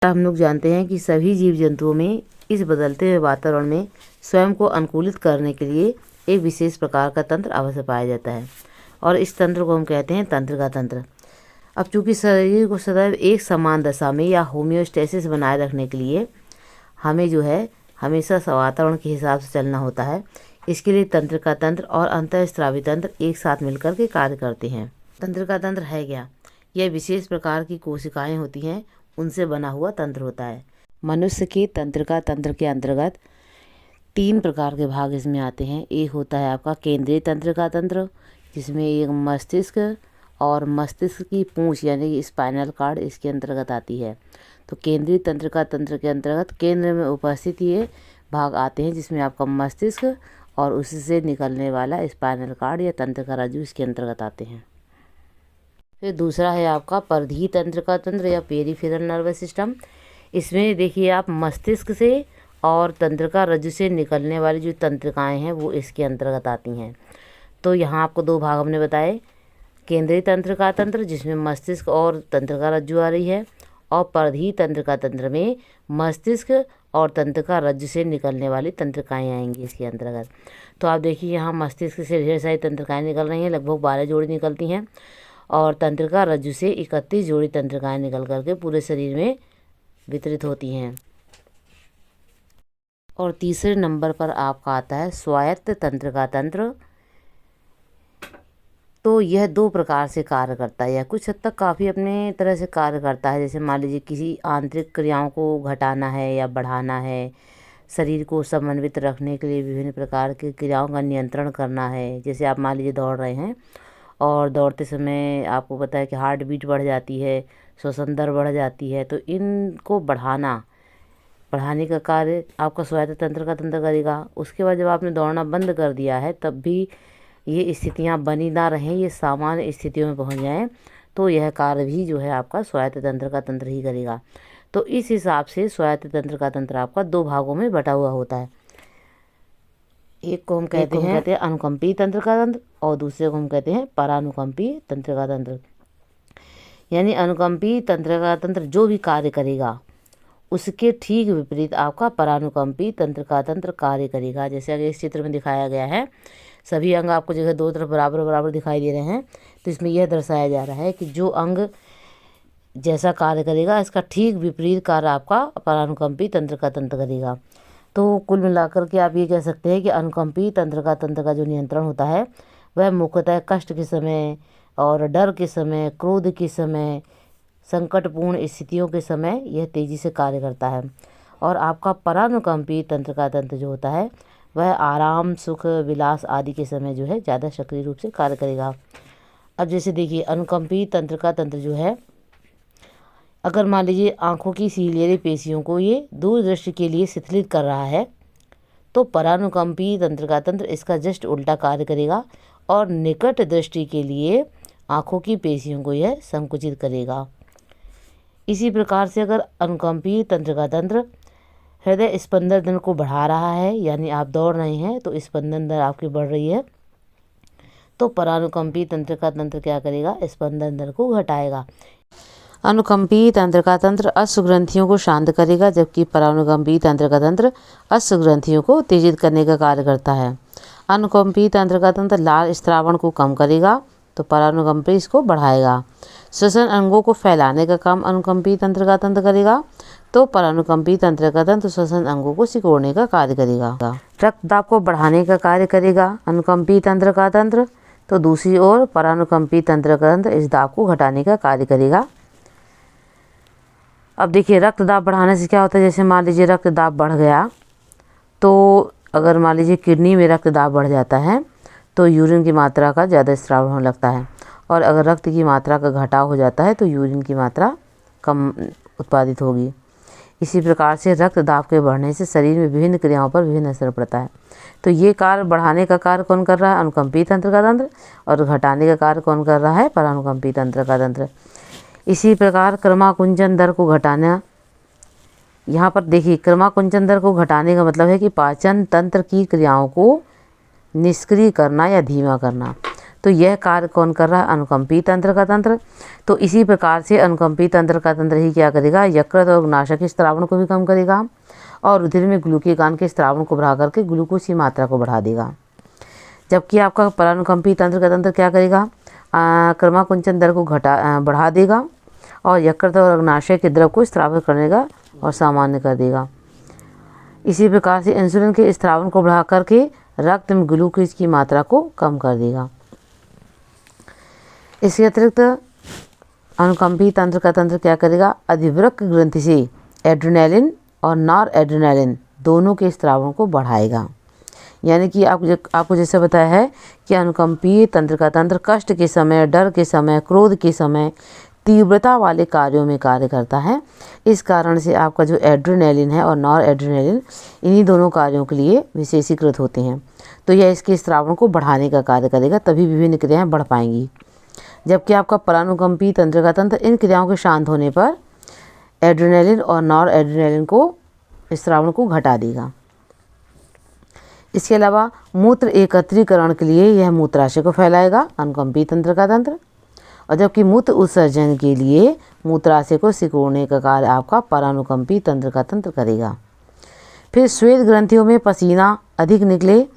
हम लोग जानते हैं कि सभी जीव जंतुओं में इस बदलते हुए वातावरण में स्वयं को अनुकूलित करने के लिए एक विशेष प्रकार का तंत्र अवश्य पाया जाता है और इस तंत्र को हम कहते हैं तंत्रिका तंत्र। अब चूंकि शरीर को सदैव एक समान दशा में या होम्योस्टेसिस बनाए रखने के लिए हमें जो है हमेशा वातावरण के हिसाब से चलना होता है। इसके लिए तंत्रिका तंत्र और अंतःस्रावी तंत्र एक साथ मिलकर के कार्य करते हैं। तंत्रिका तंत्र है क्या? यह विशेष प्रकार की कोशिकाएं होती हैं, उनसे बना हुआ तंत्र होता है। मनुष्य के तंत्रिका तंत्र के अंतर्गत 3 प्रकार के भाग इसमें आते हैं। एक होता है आपका केंद्रीय तंत्रिका तंत्र, जिसमें एक मस्तिष्क और मस्तिष्क की पूंछ यानी कि स्पाइनल कॉर्ड इसके अंतर्गत आती है। तो केंद्रीय तंत्रिका तंत्र के अंतर्गत केंद्र में उपस्थित ये भाग आते हैं, जिसमें आपका मस्तिष्क और उससे निकलने वाला स्पाइनल कॉर्ड या तंत्रिका रज्जु इसके अंतर्गत आते हैं। फिर दूसरा है आपका परिधीय तंत्रिका तंत्र या पेरिफेरल नर्वस सिस्टम। इसमें देखिए आप मस्तिष्क से और तंत्रिका रज्जु से निकलने वाली जो तंत्रिकाएं हैं वो इसके अंतर्गत आती हैं। तो यहाँ आपको 2 भाग हमने बताए, केंद्रीय तंत्रिका तंत्र जिसमें मस्तिष्क और तंत्रिका रज्जु आ रही है, और परिधीय तंत्रिका तंत्र में मस्तिष्क और तंत्रिका रज्जु से निकलने वाली तंत्रिकाएं आएंगी इसके अंतर्गत। तो आप देखिए यहाँ मस्तिष्क से ढेर सारी तंत्रिकाएं निकल रही हैं, लगभग 12 जोड़ी निकलती हैं, और तंत्रिका रज्जु से 31 जोड़ी तंत्रिकाएं निकल करके पूरे शरीर में वितरित होती हैं। और तीसरे नंबर पर आपका आता है स्वायत्त तंत्रिका तंत्र। तो यह 2 प्रकार से कार्य करता है, या कुछ हद तक काफ़ी अपने तरह से कार्य करता है। जैसे मान लीजिए किसी आंतरिक क्रियाओं को घटाना है या बढ़ाना है, शरीर को समन्वित रखने के लिए विभिन्न प्रकार की क्रियाओं का नियंत्रण करना है। जैसे आप मान लीजिए दौड़ रहे हैं और दौड़ते समय आपको पता है कि हार्ट बीट बढ़ जाती है, श्वसन दर बढ़ जाती है, तो इनको बढ़ाने का कार्य आपका स्वायत्त तंत्र का तंत्र करेगा। उसके बाद जब आपने दौड़ना बंद कर दिया है तब भी ये स्थितियां बनी ना रहें, ये सामान्य स्थितियों में पहुंच जाएं, तो यह कार्य भी जो है आपका स्वायत्त तंत्र का तंत्र ही करेगा। तो इस हिसाब से स्वायत्त तंत्र का तंत्र आपका 2 भागों में बटा हुआ होता है। एक को हम कहते हैं अनुकंपी तंत्र का तंत्र और दूसरे को हम कहते हैं परानुकंपी तंत्र का तंत्र। यानी अनुकंपी तंत्र का तंत्र जो भी कार्य करेगा उसके ठीक विपरीत आपका परानुकंपी तंत्र का तंत्र कार्य करेगा। जैसे अगर इस चित्र में दिखाया गया है, सभी अंग आपको जगह 2 तरफ बराबर बराबर दिखाई दे रहे हैं, तो इसमें यह दर्शाया जा रहा है कि जो अंग जैसा कार्य करेगा इसका ठीक विपरीत कार्य आपका परानुकंपी तंत्र का तंत्र करेगा। तो कुल मिलाकर के आप ये कह सकते हैं कि अनुकंपी तंत्र का तंत्र का जो नियंत्रण होता है वह मुख्यतः कष्ट के समय और डर के समय, क्रोध के समय, संकटपूर्ण स्थितियों के समय यह तेजी से कार्य करता है। और आपका परानुकंपी तंत्र का तंत्र जो होता है वह आराम, सुख, विलास आदि के समय जो है ज़्यादा सक्रिय रूप से कार्य करेगा। अब जैसे देखिए अनुकंपी तंत्र का तंत्र जो है, अगर मान लीजिए आँखों की सीलियरी पेशियों को ये दूरदृष्टि के लिए शिथिलित कर रहा है, तो परानुकंपी तंत्र का तंत्र इसका जस्ट उल्टा कार्य करेगा और निकट दृष्टि के लिए आँखों की पेशियों को यह संकुचित करेगा। इसी प्रकार से अगर अनुकंपी तंत्र का तंत्र हृदय स्पंदन दर को बढ़ा रहा है, यानी आप दौड़ रहे हैं तो स्पंदन दर आपकी बढ़ रही है, तो परानुकंपी तंत्र का तंत्र क्या करेगा? स्पंदन दर को घटाएगा। अनुकंपी तंत्र का तंत्र अश्व ग्रंथियों को शांत करेगा, जबकि परानुकंपी तंत्र का तंत्र अश्व ग्रंथियों को उत्तेजित करने का कार्य करता है। अनुकंपी तंत्र का तंत्र लाल स्रावण को कम करेगा, तो परानुकंपी इसको बढ़ाएगा। श्वसन अंगों को फैलाने का काम अनुकंपी तंत्र का तंत्र करेगा, तो परानुकंपी तंत्र का तंत्र श्वसन अंगों को सिकोड़ने का कार्य करेगा। रक्त दाब को बढ़ाने का कार्य करेगा अनुकंपी तंत्र का तंत्र, तो दूसरी ओर परानुकंपी तंत्र का तंत्र इस दाब को घटाने का कार्य करेगा। अब देखिए रक्त दाब बढ़ाने से क्या होता है, जैसे मान लीजिए रक्त दाब बढ़ गया, तो अगर मान लीजिए किडनी में रक्त दाब बढ़ जाता है तो यूरिन की मात्रा का ज़्यादा स्राव होने लगता है, और अगर रक्त की मात्रा का घटाव हो जाता है तो यूरिन की मात्रा कम उत्पादित होगी। इसी प्रकार से रक्त दाब के बढ़ने से शरीर में विभिन्न क्रियाओं पर विभिन्न असर पड़ता है। तो ये कार्य बढ़ाने का कार्य कौन कर रहा है? अनुकंपी तंत्र का तंत्र, और घटाने का कार्य कौन कर रहा है? परानुकंपी तंत्र का तंत्र। इसी प्रकार क्रमाकुंचन दर को घटाना, यहाँ पर देखिए क्रमाकुंचन दर को घटाने का मतलब है कि पाचन तंत्र की क्रियाओं को निष्क्रिय करना या धीमा करना। तो यह कार्य कौन कर रहा है? अनुकंपी तंत्र का तंत्र। तो इसी प्रकार से अनुकंपी तंत्र का तंत्र ही क्या करेगा? यकृत और अग्नाशय के स्त्रावण को भी कम करेगा और रुधिर में ग्लूकेगान के स्त्रावण को बढ़ा करके ग्लूकोज की मात्रा को बढ़ा देगा। जबकि आपका परानुकंपी तंत्र का तंत्र क्या करेगा? क्रमाकुंचन दर को बढ़ा देगा और यकृत और अग्नाशय के द्रव को स्त्रावित करने का और सामान्य कर देगा। इसी प्रकार से इंसुलिन के स्त्रावण को बढ़ा करके रक्त में ग्लूकोज की मात्रा को कम कर देगा। इसके अतिरिक्त अनुकंपी तंत्र का तंत्र क्या करेगा? अधिवृक्क ग्रंथि से एड्रेनालिन और नॉर एड्रेनालिन दोनों के स्त्रावण को बढ़ाएगा। यानी कि आपको जैसे बताया है कि अनुकंपीय तंत्र का तंत्र कष्ट के समय, डर के समय, क्रोध के समय तीव्रता वाले कार्यों में कार्य करता है। इस कारण से आपका जो एड्रेनालिन है और नॉर एड्रेनालिन इन्हीं दोनों कार्यों के लिए विशेषीकृत होते हैं। तो यह इसके स्त्रावण को बढ़ाने का कार्य करेगा, तभी विभिन्न क्रियाएं बढ़ पाएंगी। जबकि आपका परानुकंपी तंत्र का तंत्र इन क्रियाओं के शांत होने पर एड्रेनालिन और नॉर एड्रेनालिन को स्त्रावण को घटा देगा। इसके अलावा मूत्र एकत्रीकरण के लिए यह मूत्राशय को फैलाएगा, अनुकंपी तंत्र का तंत्र। और जबकि मूत्र उत्सर्जन के लिए मूत्राशय को सिकोड़ने का कार्य आपका परानुकंपी तंत्र का तंत्र करेगा। फिर श्वेत ग्रंथियों में पसीना अधिक निकले,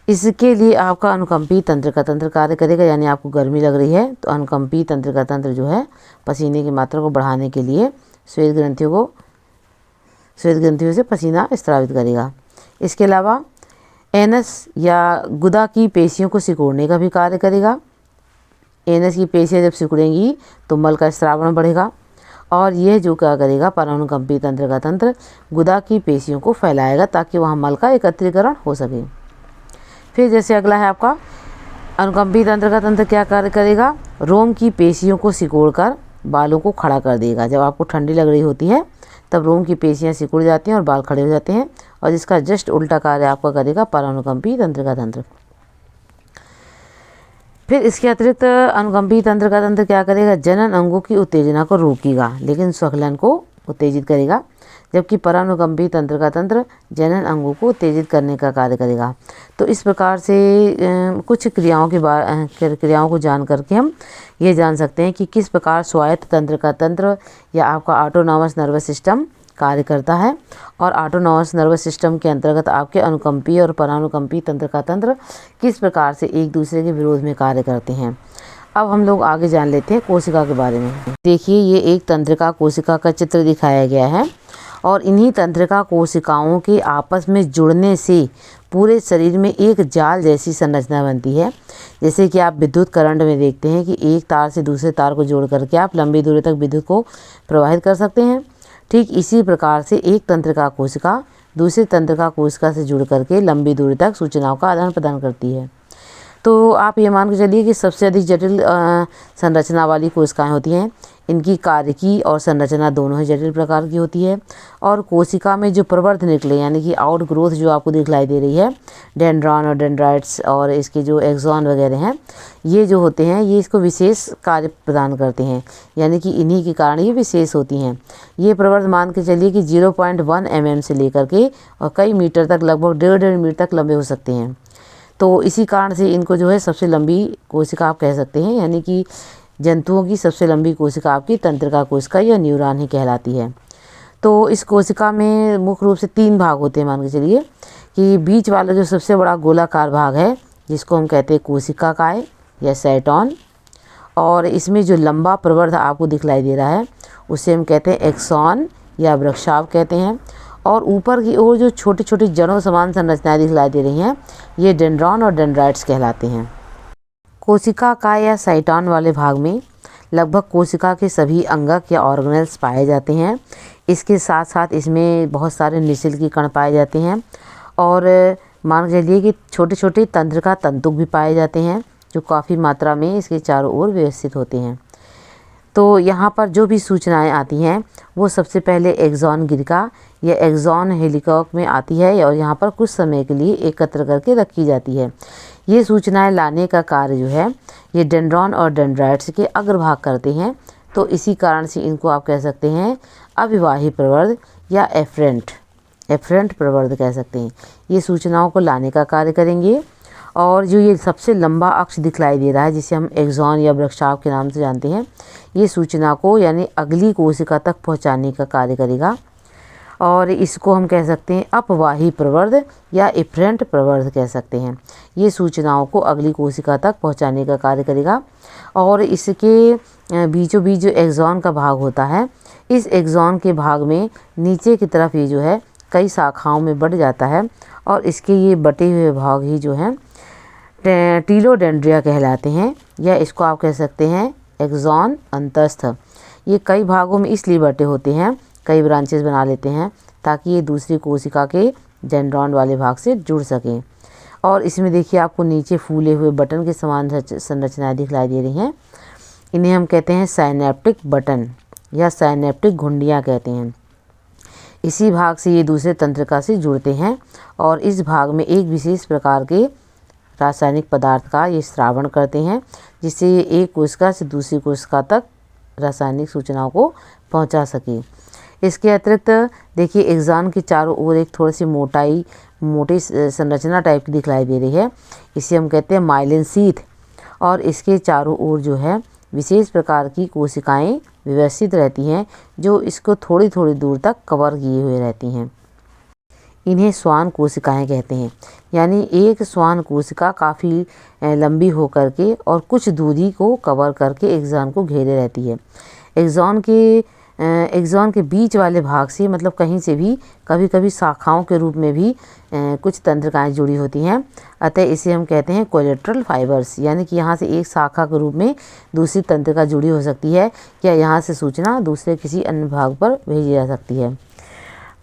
इसके लिए आपका अनुकंपी तंत्र का तंत्र कार्य करेगा। यानी आपको गर्मी लग रही है तो अनुकंपी तंत्र का तंत्र जो है पसीने की मात्रा को बढ़ाने के लिए श्वेत ग्रंथियों से पसीना स्रावित करेगा। इसके अलावा एनस या गुदा की पेशियों को सिकोड़ने का भी कार्य करेगा। एनस की पेशियाँ जब सिकुड़ेंगी तो मल का स्रावण बढ़ेगा और यह जो क्या करेगा? परानुकंपी तंत्र का तंत्र गुदा की पेशियों को फैलाएगा ताकि वहाँ मल का एकत्रीकरण हो सके। फिर जैसे अगला है आपका अनुकंपी तंत्र का तंत्र क्या कार्य करेगा? रोम की पेशियों को सिकोड़कर बालों को खड़ा कर देगा। जब आपको ठंडी लग रही होती है तब रोम की पेशियाँ सिकुड़ जाती हैं और बाल खड़े हो जाते हैं, और जिसका जस्ट उल्टा कार्य आपका करेगा परानुकंपी तंत्र का तंत्र। फिर इसके अतिरिक्त अनुकंपी तंत्र का तंत्र क्या करेगा? जनन अंगों की उत्तेजना को रोकेगा लेकिन स्वखलन को उत्तेजित करेगा। जबकि परानुकंपी तंत्र का तंत्र जनन अंगों को उत्तेजित करने का कार्य करेगा। तो इस प्रकार से कुछ क्रियाओं को जान करके हम ये जान सकते हैं कि किस प्रकार स्वायत्त तंत्र का तंत्र या आपका ऑटोनॉमस नर्वस सिस्टम कार्य करता है, और ऑटोनॉमस नर्वस सिस्टम के अंतर्गत आपके अनुकंपी और परानुकंपी तंत्र का तंत्र किस प्रकार से एक दूसरे के विरोध में कार्य करते हैं। अब हम लोग आगे जान लेते हैं कोशिका के बारे में। देखिए, ये एक तंत्रिका कोशिका का चित्र दिखाया गया है और इन्हीं तंत्रिका कोशिकाओं के आपस में जुड़ने से पूरे शरीर में एक जाल जैसी संरचना बनती है। जैसे कि आप विद्युत करंट में देखते हैं कि एक तार से दूसरे तार को जोड़ करके आप लंबी दूरी तक विद्युत को प्रवाहित कर सकते हैं। ठीक इसी प्रकार से एक तंत्रिका कोशिका दूसरी तंत्रिका कोशिका से जुड़ करके लंबी दूरी तक सूचनाओं का आदान प्रदान करती है। तो आप ये मान के चलिए कि सबसे अधिक जटिल संरचना वाली कोशिकाएं होती हैं। इनकी कार्यकी और संरचना दोनों ही जटिल प्रकार की होती है। और कोशिका में जो प्रवर्ध निकले यानी कि आउट ग्रोथ जो आपको दिखलाई दे रही है, डेंड्रॉन और डेंड्राइट्स और इसके जो एक्सॉन वगैरह हैं, ये जो होते हैं ये इसको विशेष कार्य प्रदान करते हैं, यानी कि इन्हीं के कारण ये विशेष होती हैं। ये प्रवर्ध मान के चलिए कि 0.1 mm से लेकर के और कई मीटर तक, लगभग 1.5 मीटर तक लंबे हो सकते हैं। तो इसी कारण से इनको जो है सबसे लंबी कोशिका आप कह सकते हैं, यानी कि जंतुओं की सबसे लंबी कोशिका आपकी तंत्रिका कोशिका या न्यूरॉन ही कहलाती है। तो इस कोशिका में मुख्य रूप से 3 भाग होते हैं। मान के चलिए कि बीच वाला जो सबसे बड़ा गोलाकार भाग है जिसको हम कहते हैं कोशिका काय या साइटॉन, और इसमें जो लंबा प्रवर्ध आपको दिखलाई दे रहा है उसे हम कहते हैं एक्सॉन या वृक्षाव कहते हैं। और ऊपर की ओर जो छोटी छोटी जड़ों समान संरचनाएं दिखलाई दे रही हैं ये डेंड्रॉन और डेंड्राइट्स कहलाते हैं। कोशिका काय या साइटॉन वाले भाग में लगभग कोशिका के सभी अंगक या ऑर्गेनेल्स पाए जाते हैं। इसके साथ साथ इसमें बहुत सारे निश्चल की कण पाए जाते हैं और मान के चलिए कि छोटे छोटे तंत्रिका तंतुक भी पाए जाते हैं जो काफ़ी मात्रा में इसके चारों ओर व्यवस्थित होते हैं। तो यहाँ पर जो भी सूचनाएं आती हैं वो सबसे पहले एक्सॉन गिरिका या एक्सॉन हेलिकॉक में आती है और यहाँ पर कुछ समय के लिए एकत्र करके रखी जाती है। ये सूचनाएं लाने का कार्य जो है ये डेंड्रॉन और डेंड्राइट्स के अग्रभाग करते हैं। तो इसी कारण से इनको आप कह सकते हैं अविवाही प्रवर्ध या एफरेंट प्रवर्ध कह सकते हैं। ये सूचनाओं को लाने का कार्य करेंगे और जो ये सबसे लंबा अक्ष दिखलाई दे रहा है, जिसे हम एक्सॉन या वृक्षाव के नाम से जानते हैं, ये सूचना को यानी अगली कोशिका तक पहुंचाने का कार्य करेगा। और इसको हम कह सकते हैं अपवाही प्रवर्ध या इफरेंट प्रवर्ध कह सकते हैं। ये सूचनाओं को अगली कोशिका तक पहुंचाने का कार्य करेगा। और इसके बीचों बीच जो एक्सॉन का भाग होता है, इस एक्सॉन के भाग में नीचे की तरफ ये जो है कई शाखाओं में बढ़ जाता है, और इसके ये बटे हुए भाग ही जो हैं टीलोडेंड्रिया कहलाते हैं, या इसको आप कह सकते हैं एक्सॉन अंतस्थ। ये कई भागों में इसलिए बटे होते हैं, कई ब्रांचेस बना लेते हैं, ताकि ये दूसरी कोशिका के डेंड्रॉन वाले भाग से जुड़ सकें। और इसमें देखिए आपको नीचे फूले हुए बटन के समान संरचनाएं दिखलाई दे रही हैं। इन्हें हम कहते हैं साइनेप्टिक बटन या साइनेप्टिक घुंडियाँ कहते हैं। इसी भाग से ये दूसरे तंत्रिका से जुड़ते हैं, और इस भाग में एक विशेष प्रकार के रासायनिक पदार्थ का ये स्रावण करते हैं, जिससे ये एक कोशिका से दूसरी कोशिका तक रासायनिक सूचनाओं को पहुंचा सके। इसके अतिरिक्त देखिए एक्सॉन के चारों ओर एक थोड़ी सी मोटी संरचना टाइप की दिखलाई दे रही है, इसे हम कहते हैं माइलिन शीथ। और इसके चारों ओर जो है विशेष प्रकार की कोशिकाएं व्यवस्थित रहती हैं, जो इसको थोड़ी थोड़ी दूर तक कवर किए हुए रहती हैं। इन्हें श्वान कोशिकाएं कहते हैं। यानी एक श्वान कोशिका काफ़ी लंबी होकर के और कुछ दूरी को कवर करके एक्सॉन को घेरे रहती है। एक्सॉन के बीच वाले भाग से मतलब कहीं से भी कभी कभी शाखाओं के रूप में भी कुछ तंत्रिकाएं जुड़ी होती हैं। अतः इसे हम कहते हैं कोलेटरल फाइबर्स, यानी कि यहाँ से एक शाखा के रूप में दूसरी तंत्रिका जुड़ी हो सकती है, या यहाँ से सूचना दूसरे किसी अन्य भाग पर भेजी जा सकती है।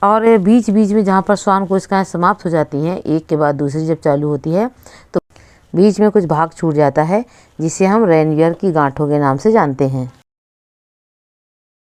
और बीच बीच में जहाँ पर श्वान कोशिकाएं समाप्त हो जाती हैं, एक के बाद दूसरी जब चालू होती है, तो बीच में कुछ भाग छूट जाता है, जिसे हम रेनवियर की गांठों के नाम से जानते हैं।